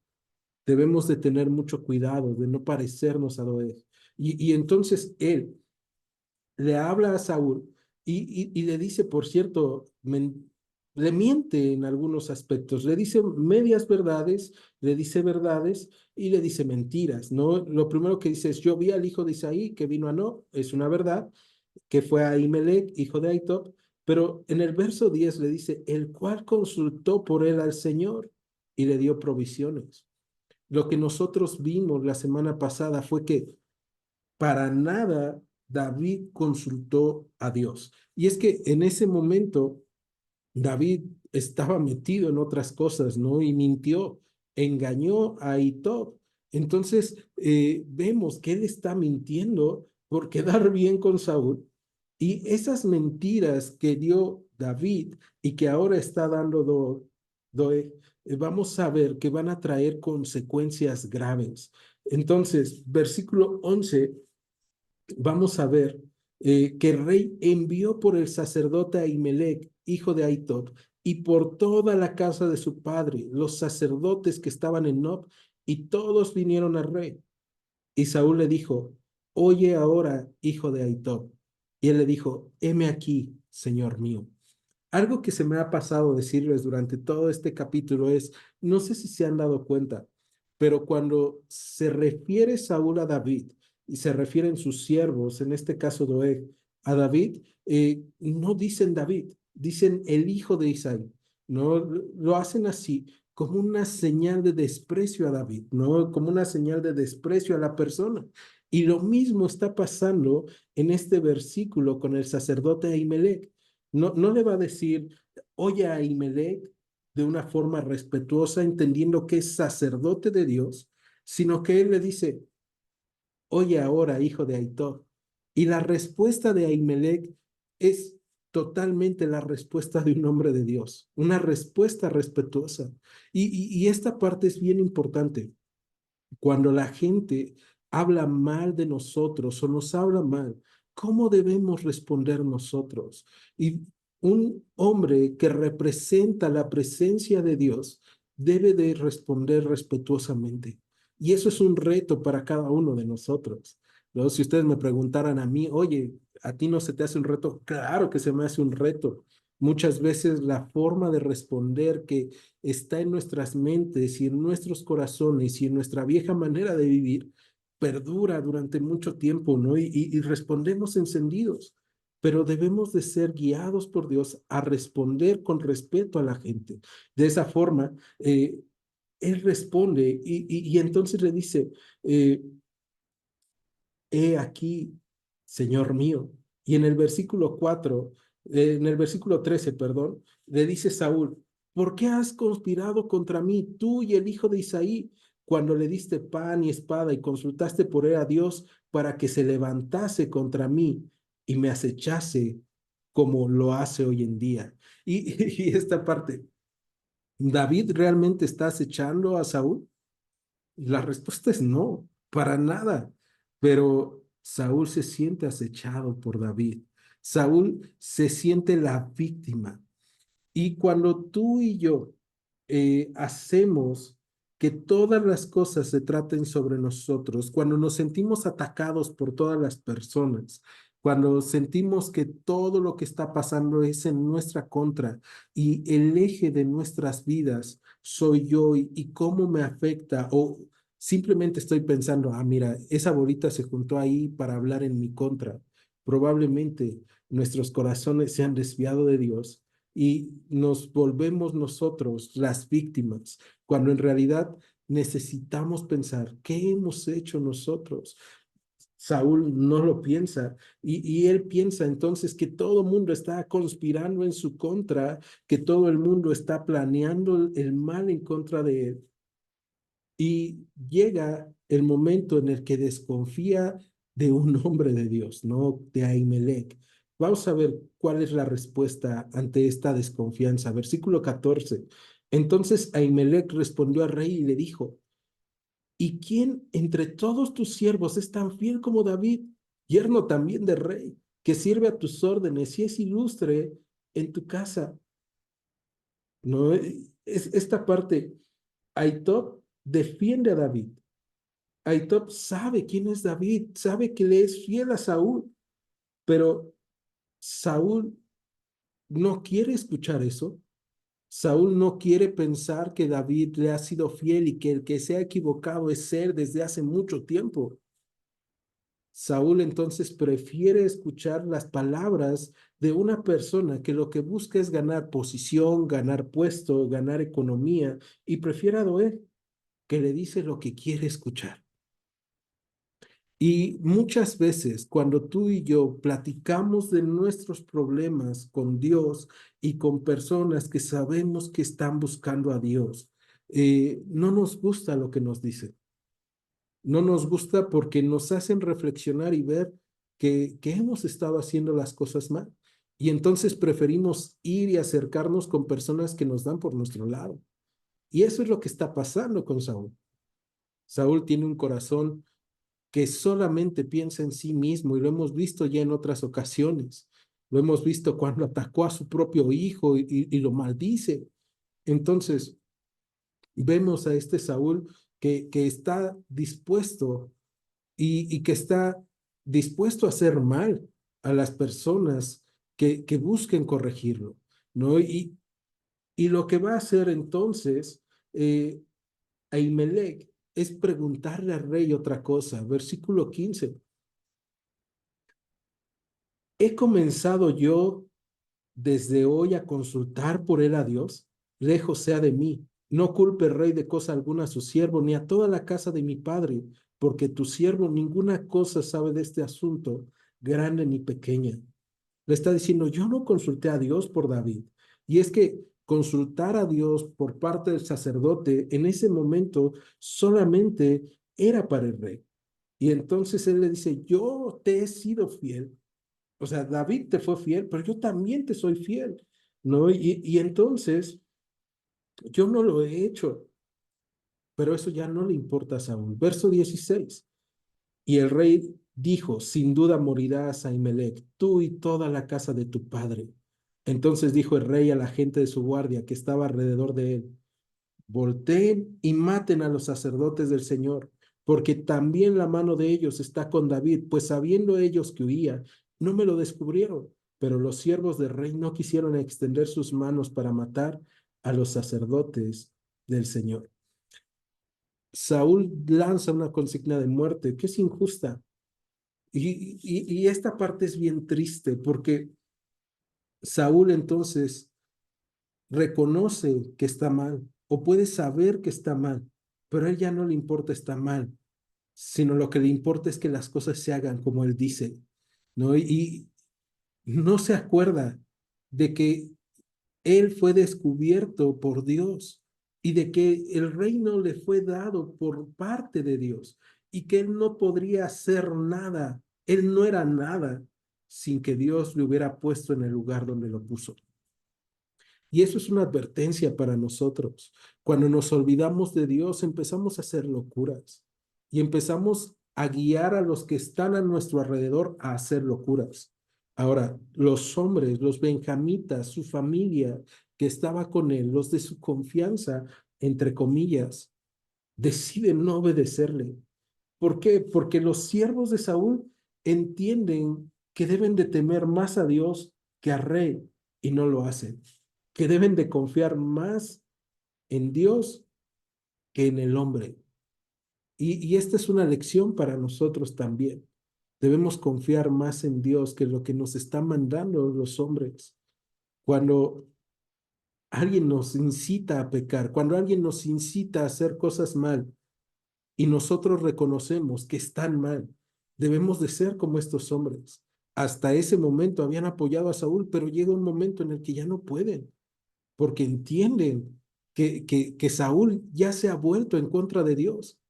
Debemos de tener mucho cuidado de no parecernos a Doeg. Y entonces él le habla a Saúl y le dice, por cierto, le miente en algunos aspectos, le dice medias verdades, le dice verdades y le dice mentiras, ¿no? Lo primero que dice es, yo vi al hijo de Isaí que vino a No, es una verdad, que fue a Ahimelech, hijo de Ahitob, pero en el verso 10 le dice, el cual consultó por él al Señor y le dio provisiones. Lo que nosotros vimos la semana pasada fue que para nada David consultó a Dios. Y es que en ese momento David estaba metido en otras cosas, ¿no? Y mintió, engañó a Ahitob. Entonces, vemos que él está mintiendo por quedar bien con Saúl. Y esas mentiras que dio David y que ahora está dando Doeg, vamos a ver que van a traer consecuencias graves. Entonces, versículo 11 vamos a ver que el rey envió por el sacerdote Ahimelech, hijo de Ahitob, y por toda la casa de su padre, los sacerdotes que estaban en Nob, y todos vinieron al rey. Y Saúl le dijo, oye ahora, hijo de Ahitob. Y él le dijo, heme aquí, señor mío. Algo que se me ha pasado decirles durante todo este capítulo es, no sé si se han dado cuenta, pero cuando se refiere Saúl a David y se refieren sus siervos, en este caso Doeg, a David, no dicen David, dicen el hijo de Isaí, ¿no? Lo hacen así como una señal de desprecio a David, ¿no? Como una señal de desprecio a la persona. Y lo mismo está pasando en este versículo con el sacerdote Ahimelech. No, no le va a decir, oye a Ahimelech de una forma respetuosa, entendiendo que es sacerdote de Dios, sino que él le dice, oye ahora, hijo de Ahitob. Y la respuesta de Ahimelech es totalmente la respuesta de un hombre de Dios, una respuesta respetuosa. Y esta parte es bien importante. Cuando la gente habla mal de nosotros o nos habla mal, ¿cómo debemos responder nosotros? Y un hombre que representa la presencia de Dios debe de responder respetuosamente. Y eso es un reto para cada uno de nosotros, ¿no? Si ustedes me preguntaran a mí, oye, ¿a ti no se te hace un reto? Claro que se me hace un reto. Muchas veces la forma de responder que está en nuestras mentes y en nuestros corazones y en nuestra vieja manera de vivir, perdura durante mucho tiempo, ¿no? Y respondemos encendidos, pero debemos de ser guiados por Dios a responder con respeto a la gente. De esa forma, Él responde y entonces le dice, eh, he aquí, Señor mío. Y en el versículo 4, en el versículo 13, perdón, le dice Saúl, ¿por qué has conspirado contra mí, tú y el hijo de Isaí, cuando le diste pan y espada y consultaste por él a Dios para que se levantase contra mí y me acechase como lo hace hoy en día? Y esta parte, ¿David realmente está acechando a Saúl? La respuesta es no, para nada. Pero Saúl se siente acechado por David. Saúl se siente la víctima. Y cuando tú y yo hacemos que todas las cosas se traten sobre nosotros, cuando nos sentimos atacados por todas las personas, cuando sentimos que todo lo que está pasando es en nuestra contra y el eje de nuestras vidas soy yo y cómo me afecta o simplemente estoy pensando, ah, mira, esa bolita se juntó ahí para hablar en mi contra. Probablemente nuestros corazones se han desviado de Dios y nos volvemos nosotros las víctimas, cuando en realidad necesitamos pensar, ¿qué hemos hecho nosotros? Saúl no lo piensa y él piensa entonces que todo el mundo está conspirando en su contra, que todo el mundo está planeando el mal en contra de él. Y llega el momento en el que desconfía de un hombre de Dios, ¿no? De Ahimelech. Vamos a ver cuál es la respuesta ante esta desconfianza. Versículo 14. Entonces Ahimelech respondió al rey y le dijo, ¿y quién entre todos tus siervos es tan fiel como David, yerno también de rey, que sirve a tus órdenes y es ilustre en tu casa? No, es esta parte, Ahitob defiende a David. Ahitob sabe quién es David, sabe que le es fiel a Saúl, pero Saúl no quiere escuchar eso. Saúl no quiere pensar que David le ha sido fiel y que el que se ha equivocado es él desde hace mucho tiempo. Saúl entonces prefiere escuchar las palabras de una persona que lo que busca es ganar posición, ganar puesto, ganar economía, y prefiere a Doeg, que le dice lo que quiere escuchar. Y muchas veces cuando tú y yo platicamos de nuestros problemas con Dios y con personas que sabemos que están buscando a Dios, no nos gusta lo que nos dicen. No nos gusta porque nos hacen reflexionar y ver que hemos estado haciendo las cosas mal. Y entonces preferimos ir y acercarnos con personas que nos dan por nuestro lado. Y eso es lo que está pasando con Saúl. Saúl tiene un corazón que solamente piensa en sí mismo y lo hemos visto ya en otras ocasiones. Lo hemos visto cuando atacó a su propio hijo y lo maldice. Entonces, vemos a este Saúl que está dispuesto y que está dispuesto a hacer mal a las personas que busquen corregirlo, ¿no? Y lo que va a hacer entonces Ahimelech es preguntarle al rey otra cosa. Versículo 15. ¿He comenzado yo desde hoy a consultar por él a Dios? Lejos sea de mí. No culpe, rey, de cosa alguna a su siervo, ni a toda la casa de mi padre, porque tu siervo ninguna cosa sabe de este asunto, grande ni pequeña. Le está diciendo, yo no consulté a Dios por David. Y es que consultar a Dios por parte del sacerdote en ese momento solamente era para el rey. Y entonces él le dice, yo te he sido fiel. O sea, David te fue fiel, pero yo también te soy fiel, ¿no? Y entonces yo no lo he hecho, pero eso ya no le importa a Saúl. Verso 16. Y el rey dijo, sin duda morirás, Ahimelech, tú y toda la casa de tu padre. Entonces dijo el rey a la gente de su guardia que estaba alrededor de él, volteen y maten a los sacerdotes del Señor, porque también la mano de ellos está con David, pues sabiendo ellos que huía, no me lo descubrieron, pero los siervos del rey no quisieron extender sus manos para matar a los sacerdotes del Señor. Saúl lanza una consigna de muerte que es injusta. Y esta parte es bien triste porque Saúl entonces reconoce que está mal o puede saber que está mal, pero a él ya no le importa está mal, sino lo que le importa es que las cosas se hagan como él dice, ¿no? Y no se acuerda de que él fue descubierto por Dios y de que el reino le fue dado por parte de Dios y que él no podría hacer nada, él no era nada sin que Dios le hubiera puesto en el lugar donde lo puso. Y eso es una advertencia para nosotros. Cuando nos olvidamos de Dios, empezamos a hacer locuras y empezamos a guiar a los que están a nuestro alrededor a hacer locuras. Ahora, los hombres, los benjamitas, su familia que estaba con él, los de su confianza, entre comillas, deciden no obedecerle. ¿Por qué? Porque los siervos de Saúl entienden que deben de temer más a Dios que al rey y no lo hacen, que deben de confiar más en Dios que en el hombre. Y esta es una lección para nosotros también. Debemos confiar más en Dios que lo que nos están mandando los hombres. Cuando alguien nos incita a pecar, cuando alguien nos incita a hacer cosas mal, y nosotros reconocemos que están mal, debemos de ser como estos hombres. Hasta ese momento habían apoyado a Saúl, pero llega un momento en el que ya no pueden, porque entienden que Saúl ya se ha vuelto en contra de Dios.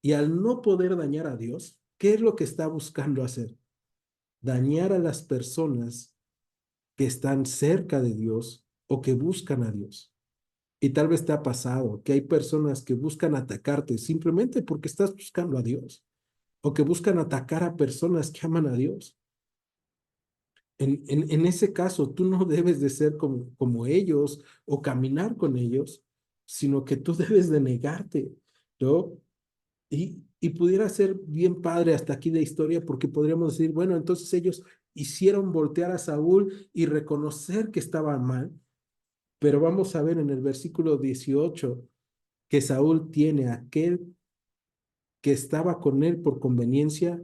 Y al no poder dañar a Dios, ¿qué es lo que está buscando hacer? Dañar a las personas que están cerca de Dios o que buscan a Dios. Y tal vez te ha pasado que hay personas que buscan atacarte simplemente porque estás buscando a Dios o que buscan atacar a personas que aman a Dios. En ese caso, tú no debes de ser como ellos o caminar con ellos, sino que tú debes de negarte, ¿no? Y pudiera ser bien padre hasta aquí de historia porque podríamos decir, bueno, entonces ellos hicieron voltear a Saúl y reconocer que estaba mal, pero vamos a ver en el versículo 18 que Saúl tiene aquel que estaba con él por conveniencia,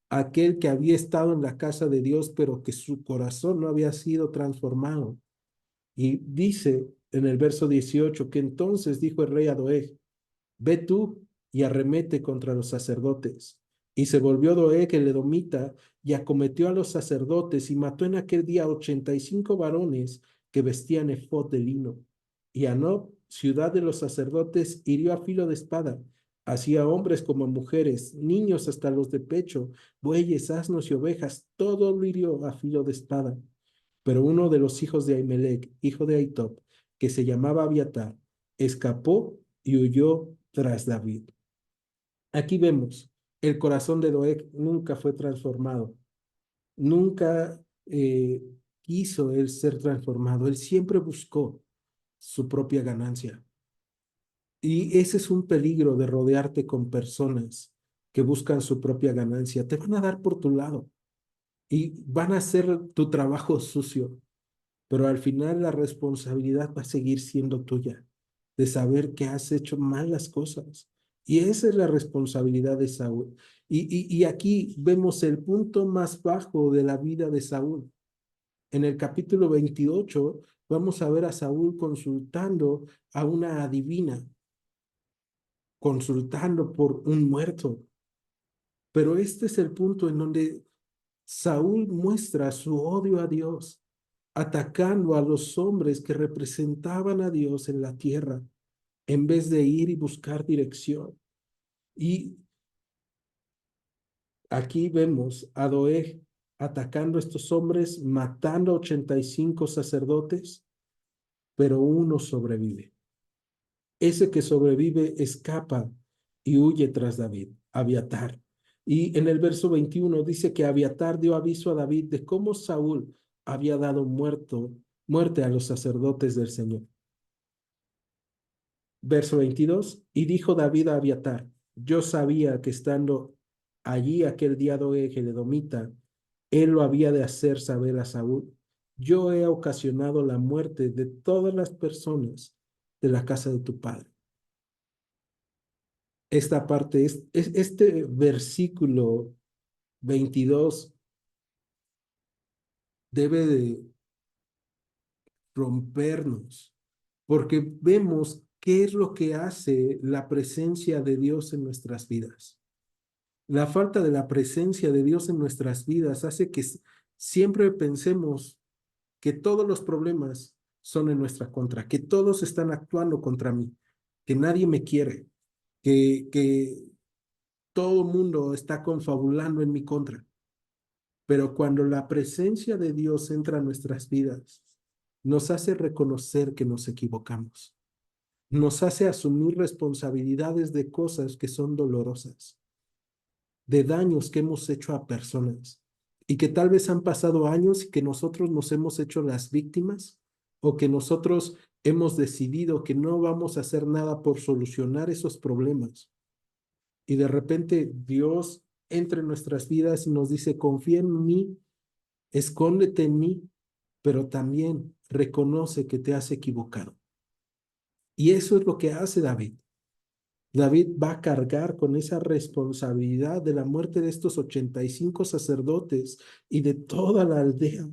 aquel que había estado en la casa de Dios, pero que su corazón no había sido transformado. Y dice en el verso 18 que entonces dijo el rey a Doeg, ve tú y arremete contra los sacerdotes. Y se volvió Doeg el edomita y acometió a los sacerdotes y mató en aquel día 85 varones que vestían efod de lino. Y a Nob, ciudad de los sacerdotes, hirió a filo de espada, así a hombres como a mujeres, niños hasta los de pecho, bueyes, asnos y ovejas, todo lo hirió a filo de espada. Pero uno de los hijos de Ahimelech, hijo de Ahitob, que se llamaba Abiatar, escapó y huyó tras David. Aquí vemos, el corazón de Doeg nunca fue transformado, nunca quiso él ser transformado, él siempre buscó su propia ganancia. Y ese es un peligro de rodearte con personas que buscan su propia ganancia. Te van a dar por tu lado y van a hacer tu trabajo sucio, pero al final la responsabilidad va a seguir siendo tuya, de saber que has hecho mal las cosas. Y esa es la responsabilidad de Saúl. Y aquí vemos el punto más bajo de la vida de Saúl. En el capítulo 28 vamos a ver a Saúl consultando a una adivina, consultando por un muerto. Pero este es el punto en donde Saúl muestra su odio a Dios, atacando a los hombres que representaban a Dios en la tierra, en vez de ir y buscar dirección. Y aquí vemos a Doeg atacando a estos hombres, matando a 85 sacerdotes, pero uno sobrevive. Ese que sobrevive escapa y huye tras David, Abiatar. Y en el verso 21 dice que Abiatar dio aviso a David de cómo Saúl había dado muerte a los sacerdotes del Señor. Verso 22, y dijo David a Abiatar, yo sabía que estando allí aquel día Doeg el edomita, él lo había de hacer saber a Saúl. Yo he ocasionado la muerte de todas las personas de la casa de tu padre. Esta parte, este versículo 22 debe de rompernos, porque vemos qué es lo que hace la presencia de Dios en nuestras vidas. La falta de la presencia de Dios en nuestras vidas hace que siempre pensemos que todos los problemas son en nuestra contra, que todos están actuando contra mí, que nadie me quiere, que todo el mundo está confabulando en mi contra. Pero cuando la presencia de Dios entra a nuestras vidas, nos hace reconocer que nos equivocamos, nos hace asumir responsabilidades de cosas que son dolorosas, de daños que hemos hecho a personas y que tal vez han pasado años y que nosotros nos hemos hecho las víctimas o que nosotros hemos decidido que no vamos a hacer nada por solucionar esos problemas. Y de repente Dios entra en nuestras vidas y nos dice, confía en mí, escóndete en mí, pero también reconoce que te has equivocado. Y eso es lo que hace David. David va a cargar con esa responsabilidad de la muerte de estos 85 sacerdotes y de toda la aldea.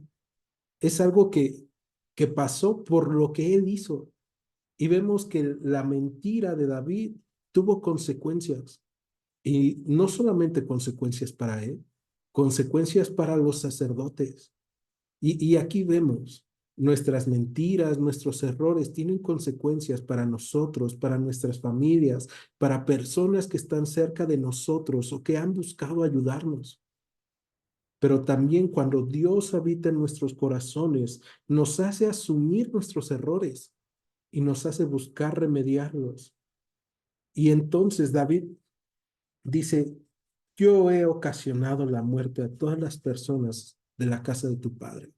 Es algo que pasó por lo que él hizo. Y vemos que la mentira de David tuvo consecuencias. Y no solamente consecuencias para él, consecuencias para los sacerdotes. Y aquí vemos nuestras mentiras, nuestros errores tienen consecuencias para nosotros, para nuestras familias, para personas que están cerca de nosotros o que han buscado ayudarnos. Pero también cuando Dios habita en nuestros corazones, nos hace asumir nuestros errores y nos hace buscar remediarlos. Y entonces David dice, yo he ocasionado la muerte a todas las personas de la casa de tu padre.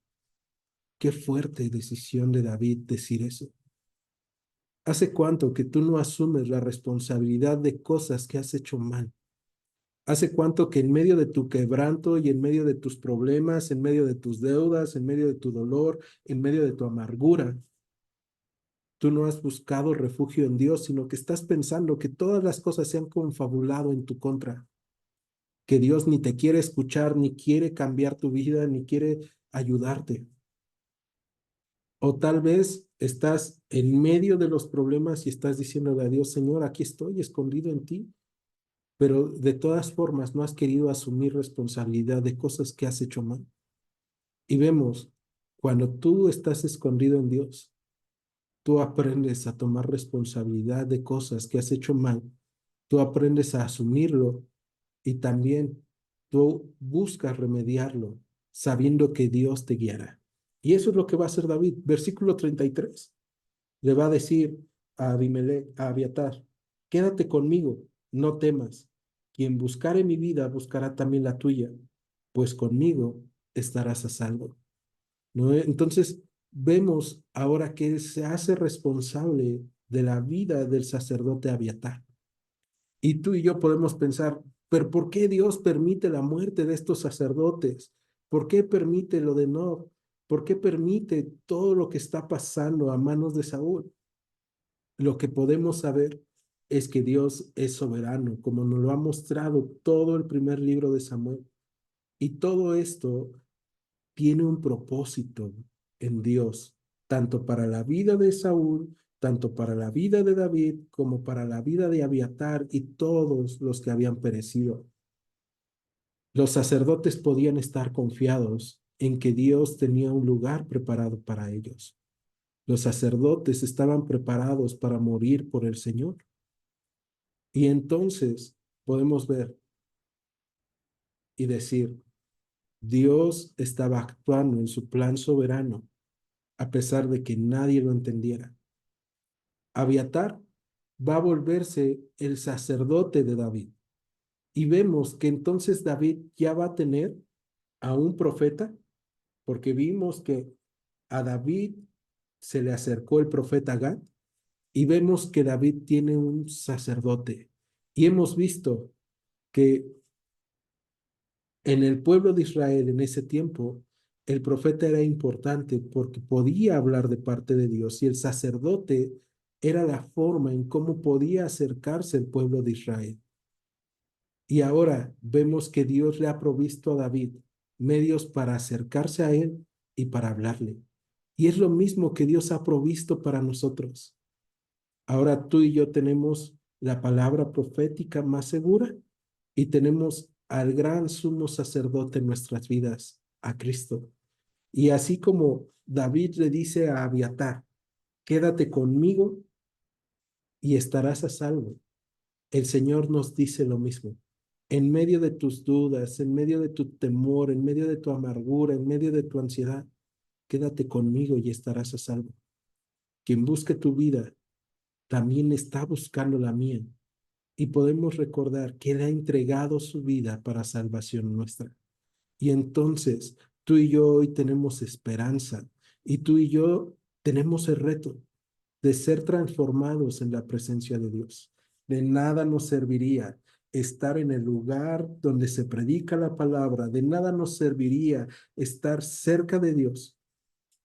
Qué fuerte decisión de David decir eso. ¿Hace cuánto que tú no asumes la responsabilidad de cosas que has hecho mal? ¿Hace cuánto que en medio de tu quebranto y en medio de tus problemas, en medio de tus deudas, en medio de tu dolor, en medio de tu amargura, tú no has buscado refugio en Dios, sino que estás pensando que todas las cosas se han confabulado en tu contra, que Dios ni te quiere escuchar, ni quiere cambiar tu vida, ni quiere ayudarte? O tal vez estás en medio de los problemas y estás diciéndole a Dios, Señor, aquí estoy escondido en ti, pero de todas formas no has querido asumir responsabilidad de cosas que has hecho mal. Y vemos, cuando tú estás escondido en Dios, tú aprendes a tomar responsabilidad de cosas que has hecho mal, tú aprendes a asumirlo y también tú buscas remediarlo, sabiendo que Dios te guiará. Y eso es lo que va a hacer David. Versículo 33. Le va a decir a Abimelech, a Abiatar, quédate conmigo, no temas. Quien buscare mi vida buscará también la tuya, pues conmigo estarás a salvo. ¿No? Entonces, vemos ahora que él se hace responsable de la vida del sacerdote Abiatar. Y tú y yo podemos pensar, pero ¿por qué Dios permite la muerte de estos sacerdotes? ¿Por qué permite lo de Nob? ¿Por qué permite todo lo que está pasando a manos de Saúl? Lo que podemos saber es que Dios es soberano, como nos lo ha mostrado todo el primer libro de Samuel. Y todo esto tiene un propósito en Dios, tanto para la vida de Saúl, tanto para la vida de David, como para la vida de Abiatar y todos los que habían perecido. Los sacerdotes podían estar confiados en que Dios tenía un lugar preparado para ellos. Los sacerdotes estaban preparados para morir por el Señor. Y entonces podemos ver y decir, Dios estaba actuando en su plan soberano, a pesar de que nadie lo entendiera. Abiatar va a volverse el sacerdote de David. Y vemos que entonces David ya va a tener a un profeta, porque vimos que a David se le acercó el profeta Gad, y vemos que David tiene un sacerdote. Y hemos visto que en el pueblo de Israel en ese tiempo, el profeta era importante porque podía hablar de parte de Dios y el sacerdote era la forma en cómo podía acercarse el pueblo de Israel. Y ahora vemos que Dios le ha provisto a David medios para acercarse a él y para hablarle. Y es lo mismo que Dios ha provisto para nosotros. Ahora tú y yo tenemos la palabra profética más segura y tenemos al gran sumo sacerdote en nuestras vidas, a Cristo. Y así como David le dice a Abiatar, quédate conmigo y estarás a salvo, el Señor nos dice lo mismo. En medio de tus dudas, en medio de tu temor, en medio de tu amargura, en medio de tu ansiedad, quédate conmigo y estarás a salvo. Quien busque tu vida también está buscando la mía. Y podemos recordar que Él ha entregado su vida para salvación nuestra. Y entonces tú y yo hoy tenemos esperanza y tú y yo tenemos el reto de ser transformados en la presencia de Dios. De nada nos serviría estar en el lugar donde se predica la palabra, de nada nos serviría estar cerca de Dios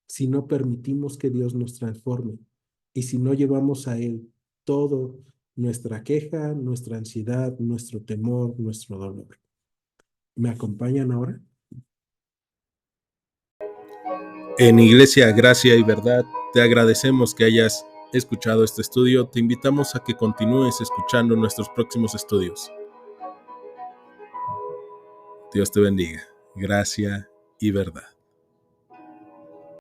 si no permitimos que Dios nos transforme y si no llevamos a Él todo nuestra queja, nuestra ansiedad, nuestro temor, nuestro dolor. ¿Me acompañan ahora?
En Iglesia Gracia y Verdad, te agradecemos que hayas escuchado este estudio. Te invitamos a que continúes escuchando nuestros próximos estudios. Dios te bendiga. Gracia y Verdad.